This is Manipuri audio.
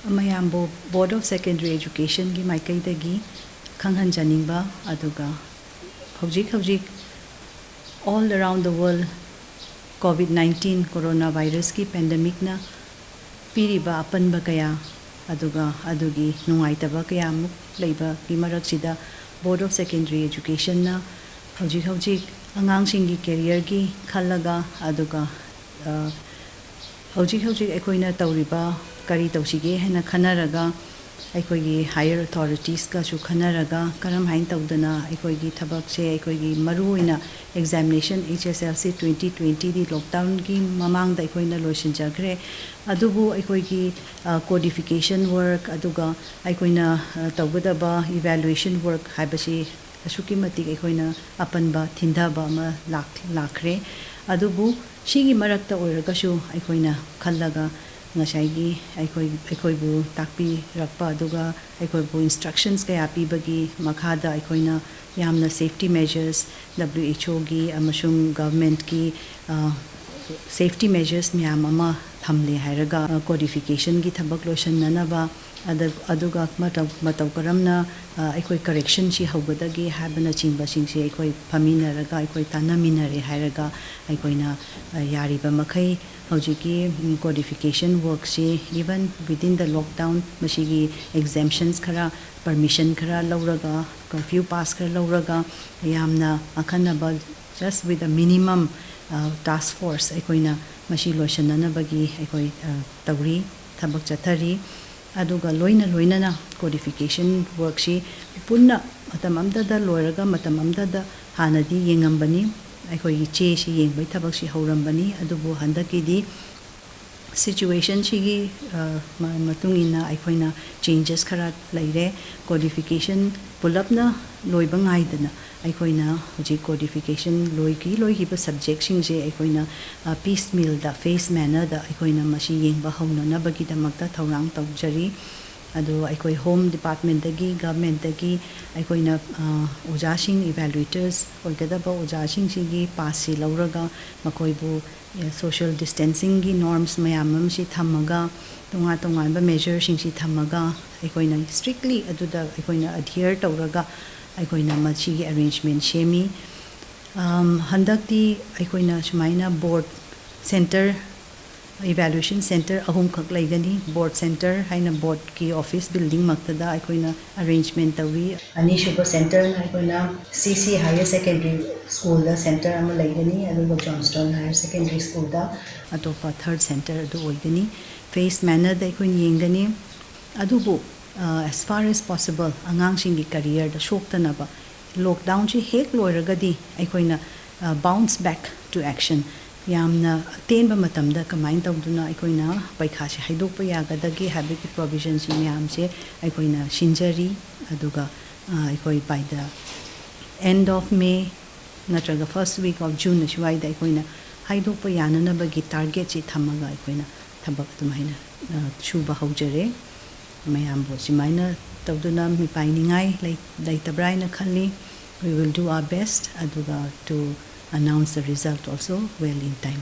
mayambo Board of Secondary Education gi maikaidagi khanghan janingba aduga hojik all around the world COVID-19 coronavirus ki pandemic na piriba apanba kaya aduga adugi nungaitaba kaya muk leiba gi maraksida Board of Secondary Education na hojik angangsing career gi khallaga aduga hojik aikoina tawriba kari tawsige haina khanaraga aikoigi higher authorities ka chu khanaraga karam hain tawdana aikoigi thabak se aikoigi maruina examination HSLC 2020 di lockdown gi mamang da aikoina loishin jagre adubu aikoigi codification work aduga aikoina tawgudaba evaluation work haibasi asuki matik aikoina apanba thindaba ma lakre adubu shigi marakta oiragashu aikoina khallaga ngasai aikoibu takpi rakpa aduga aikoibu instructions kaya pibagi makhada aikoina yamna safety measures WHO gi amashung government ki safety measures miyam ama thamle hairaga codification gi thabak lotion nanaba aduga mataw karamna aikoi correction si haugadagi habana chingba singse aikoi phamina raga aikoi tanaminare hairaga aikoina yariba makai hojiki codification work si even within the lockdown mashigi exemptions khara permission khara lauraga curfew pass khara lauraga yamna akhanaba just with a minimum task force aikoina mashi lotion nanabagi aikoi tawri thabak chathari aduga loina na codification work si punna matam amda loiraga matam amda hanadi yengambani aikoigi che si yengbai thabak si haurambani adubu handaki di situation sigi matungina aikoina changes khara laire codification pulapna loiba ngaidana aikoina hoji codification loigi ba subject singje aikoina piecemeal da face manner da aikoina mashi yengba hauna na bagi damakta thaurang tawjari adu aikoi home department dagi government dagi aikoina ojasing evaluators oigadaba ojasing sigi pass si lauraga makoibu social distancing gi norms mayamam si thamaga tonga ba measure sing si thamaga aikoina strictly aduda aikoina adhere tawraga aikoina machi arrangement shemi handakti aikoina sumaina board center evaluation center ahum khak laigani board center haina board ki office building maktada aikoina arrangement tawi ani shuba center aikoina CC higher secondary school da center ama laigani aduga Johnston higher secondary school da atopa third center adu oigani face manner da aikoina yengani adubu as far as possible angang singi career da shoktanaba lockdown chi hek loiragadi aikoina bounce back to action yamna tenba matamda kamain tawduna aikoina paikha si haidokpa yagadagi habit provisions miyam se aikoina shinjari aduga aikoi by the end of May natraga first week of June shwai da aikoina haidokpa yanana bagi target si thamaga aikoina thabak tumaina shuba haujare mayambo simaina tawduna mi painingai laitabraina khalli we will do our best aduga to announce the result also well in time.